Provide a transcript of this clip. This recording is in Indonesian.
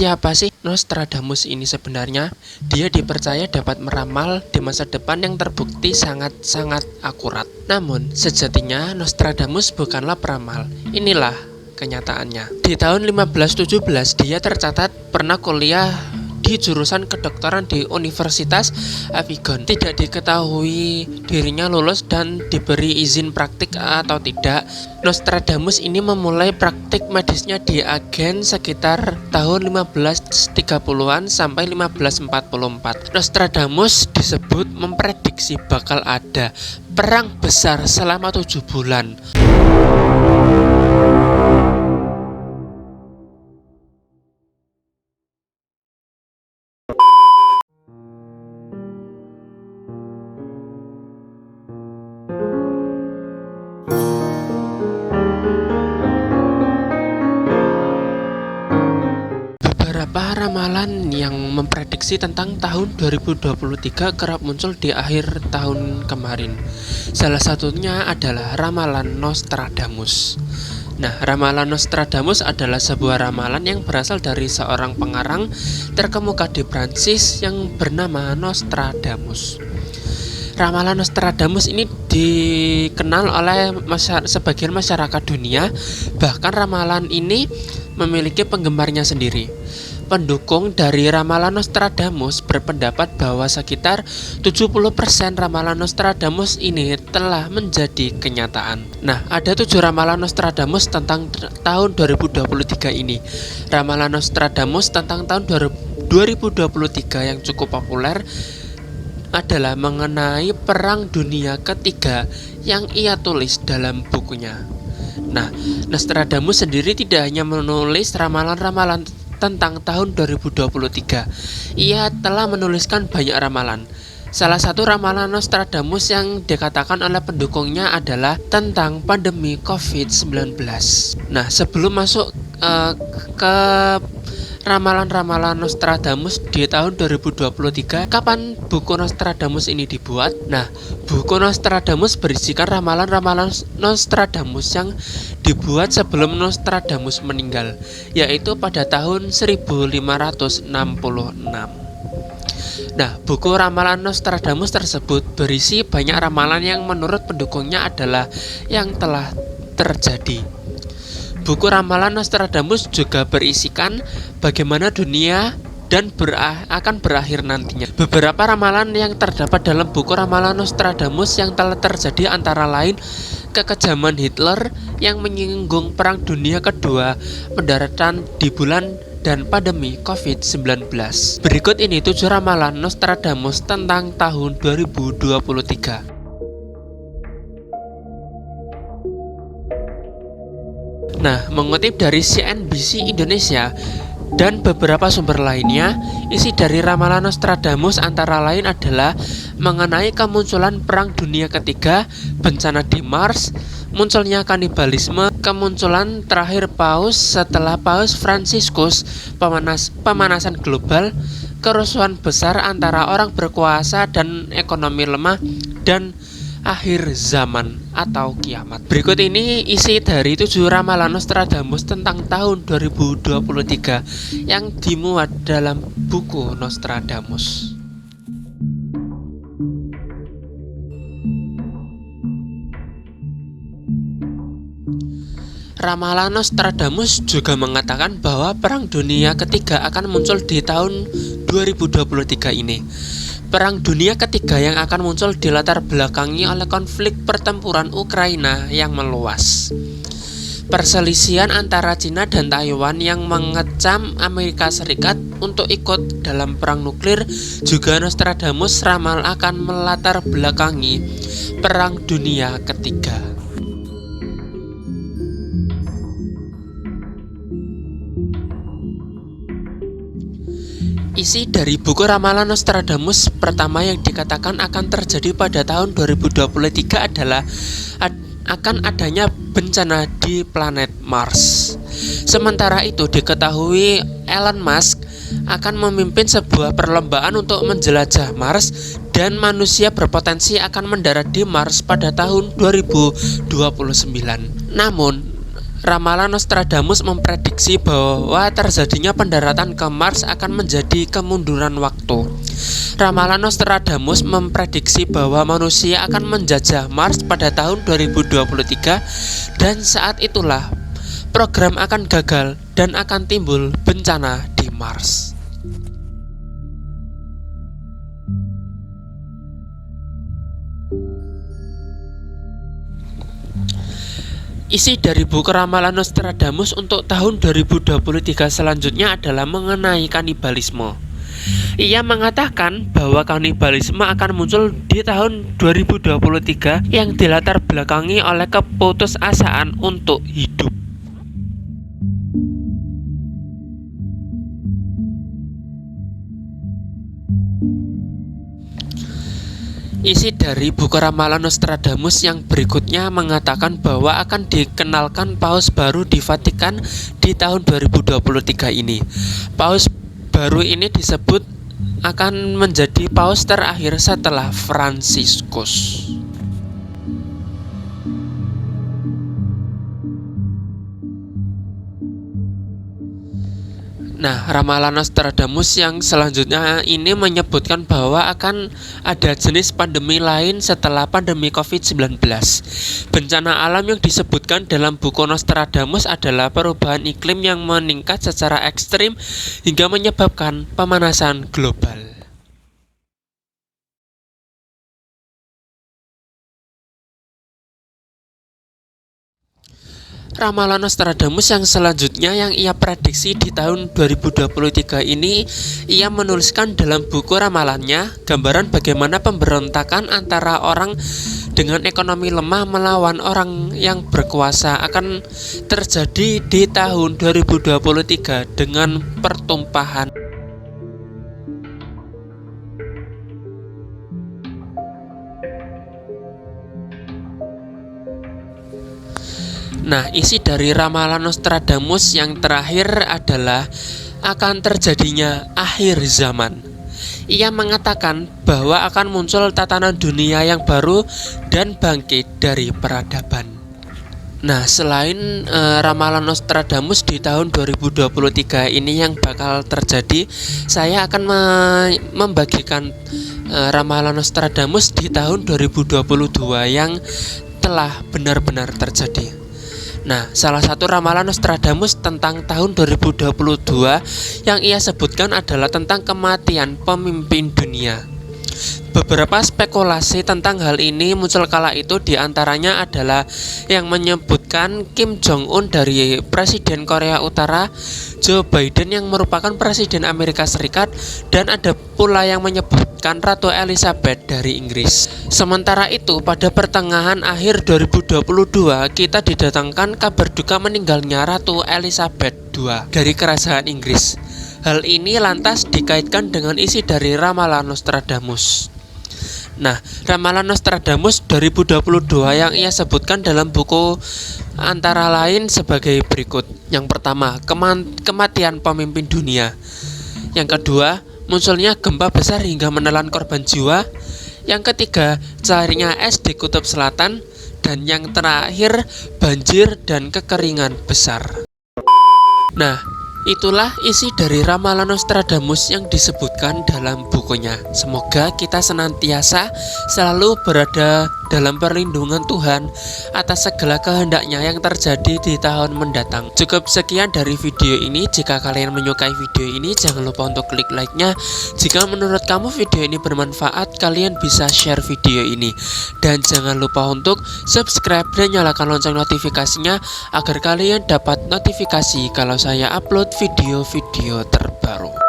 Siapa sih Nostradamus ini sebenarnya? Dia dipercaya dapat meramal di masa depan yang terbukti sangat-sangat akurat. Namun, sejatinya Nostradamus bukanlah peramal. Inilah kenyataannya. Di tahun 1517, dia tercatat pernah kuliah di jurusan kedokteran di Universitas Avignon. Tidak diketahui dirinya lulus dan diberi izin praktik atau tidak. Nostradamus ini memulai praktik medisnya di Agen sekitar tahun 1530-an sampai 1544. Nostradamus disebut memprediksi bakal ada perang besar selama 7 bulan. Beberapa ramalan yang memprediksi tentang tahun 2023 kerap muncul di akhir tahun kemarin. Salah satunya adalah ramalan Nostradamus. Nah, ramalan Nostradamus adalah sebuah ramalan yang berasal dari seorang pengarang terkemuka di Prancis yang bernama Nostradamus. Ramalan Nostradamus ini dikenal oleh sebagian masyarakat dunia. Bahkan ramalan ini memiliki penggemarnya sendiri. Pendukung dari ramalan Nostradamus berpendapat bahwa sekitar 70% ramalan Nostradamus ini telah menjadi kenyataan. Nah, ada 7 ramalan Nostradamus tentang tahun 2023 ini. Ramalan Nostradamus tentang tahun 2023 yang cukup populer adalah mengenai Perang Dunia Ketiga yang ia tulis dalam bukunya. Nah, Nostradamus sendiri tidak hanya menulis ramalan-ramalan tentang tahun 2023. Ia telah menuliskan banyak ramalan. Salah satu ramalan Nostradamus yang dikatakan oleh pendukungnya adalah tentang pandemi COVID-19. Nah, sebelum masuk ke ramalan-ramalan Nostradamus di tahun 2023, kapan buku Nostradamus ini dibuat? Nah, buku Nostradamus berisikan ramalan-ramalan Nostradamus yang dibuat sebelum Nostradamus meninggal, yaitu pada tahun 1566. Nah, buku ramalan Nostradamus tersebut berisi banyak ramalan yang menurut pendukungnya adalah yang telah terjadi. Buku ramalan Nostradamus juga berisikan bagaimana dunia dan akan berakhir nantinya. Beberapa ramalan yang terdapat dalam buku ramalan Nostradamus yang telah terjadi antara lain kekejaman Hitler yang menyinggung Perang Dunia Kedua, pendaratan di bulan, dan pandemi COVID-19. Berikut ini 7 ramalan Nostradamus tentang tahun 2023. Nah, mengutip dari CNBC Indonesia dan beberapa sumber lainnya, isi dari ramalan Nostradamus antara lain adalah mengenai kemunculan Perang Dunia Ketiga, bencana di Mars, munculnya kanibalisme, kemunculan terakhir Paus setelah Paus Fransiskus, pemanasan global, kerusuhan besar antara orang berkuasa dan ekonomi lemah, dan akhir zaman atau kiamat. Berikut ini isi dari 7 ramalan Nostradamus tentang tahun 2023 yang dimuat dalam buku Nostradamus. Ramalan Nostradamus juga mengatakan bahwa Perang Dunia Ketiga akan muncul di tahun 2023 ini. Perang Dunia Ketiga yang akan muncul dilatar belakangi oleh konflik pertempuran Ukraina yang meluas. Perselisihan antara Cina dan Taiwan yang mengecam Amerika Serikat untuk ikut dalam perang nuklir. Juga Nostradamus ramal akan melatar belakangi Perang Dunia Ketiga. Isi dari buku ramalan Nostradamus pertama yang dikatakan akan terjadi pada tahun 2023 adalah akan adanya bencana di planet Mars. Sementara itu diketahui Elon Musk akan memimpin sebuah perlombaan untuk menjelajah Mars dan manusia berpotensi akan mendarat di Mars pada tahun 2029. Namun Ramalan Nostradamus memprediksi bahwa terjadinya pendaratan ke Mars akan menjadi kemunduran waktu. Ramalan Nostradamus memprediksi bahwa manusia akan menjajah Mars pada tahun 2023 dan saat itulah program akan gagal dan akan timbul bencana di Mars. Isi dari buku ramalan Nostradamus untuk tahun 2023 selanjutnya adalah mengenai kanibalisme. Ia mengatakan bahwa kanibalisme akan muncul di tahun 2023 yang dilatar belakangi oleh keputusasaan untuk hidup. Isi dari buku ramalan Nostradamus yang berikutnya mengatakan bahwa akan dikenalkan paus baru di Vatikan di tahun 2023 ini. Paus baru ini disebut akan menjadi paus terakhir setelah Fransiskus. Nah, ramalan Nostradamus yang selanjutnya ini menyebutkan bahwa akan ada jenis pandemi lain setelah pandemi COVID-19. Bencana alam yang disebutkan dalam buku Nostradamus adalah perubahan iklim yang meningkat secara ekstrim hingga menyebabkan pemanasan global. Ramalan Nostradamus yang selanjutnya yang ia prediksi di tahun 2023 ini, ia menuliskan dalam buku ramalannya gambaran bagaimana pemberontakan antara orang dengan ekonomi lemah melawan orang yang berkuasa akan terjadi di tahun 2023 dengan pertumpahan. Nah, isi dari ramalan Nostradamus yang terakhir adalah akan terjadinya akhir zaman. Ia mengatakan bahwa akan muncul tatanan dunia yang baru dan bangkit dari peradaban. Nah, selain ramalan Nostradamus di tahun 2023 ini yang bakal terjadi, saya akan membagikan ramalan Nostradamus di tahun 2022 yang telah benar-benar terjadi. Nah, salah satu ramalan Nostradamus tentang tahun 2022 yang ia sebutkan adalah tentang kematian pemimpin dunia. Beberapa spekulasi tentang hal ini muncul kala itu, diantaranya adalah yang menyebutkan Kim Jong-un dari Presiden Korea Utara, Joe Biden yang merupakan Presiden Amerika Serikat, dan ada pula yang menyebutkan Ratu Elizabeth dari Inggris. Sementara itu, pada pertengahan akhir 2022 kita didatangkan kabar duka meninggalnya Ratu Elizabeth II dari Kerajaan Inggris. Hal ini lantas dikaitkan dengan isi dari ramalan Nostradamus. Nah, ramalan Nostradamus 2022 yang ia sebutkan dalam buku antara lain sebagai berikut. Yang pertama, kematian pemimpin dunia. Yang kedua, munculnya gempa besar hingga menelan korban jiwa. Yang ketiga, cairnya es di kutub selatan. Dan yang terakhir, banjir dan kekeringan besar. Nah, itulah isi dari ramalan Nostradamus yang disebutkan dalam bukunya. Semoga kita senantiasa selalu berada dalam perlindungan Tuhan atas segala kehendaknya yang terjadi di tahun mendatang. Cukup sekian dari video ini. Jika kalian menyukai video ini, jangan lupa untuk klik like-nya. Jika menurut kamu video ini bermanfaat, kalian bisa share video ini. Dan jangan lupa untuk subscribe dan nyalakan lonceng notifikasinya agar kalian dapat notifikasi kalau saya upload video-video terbaru.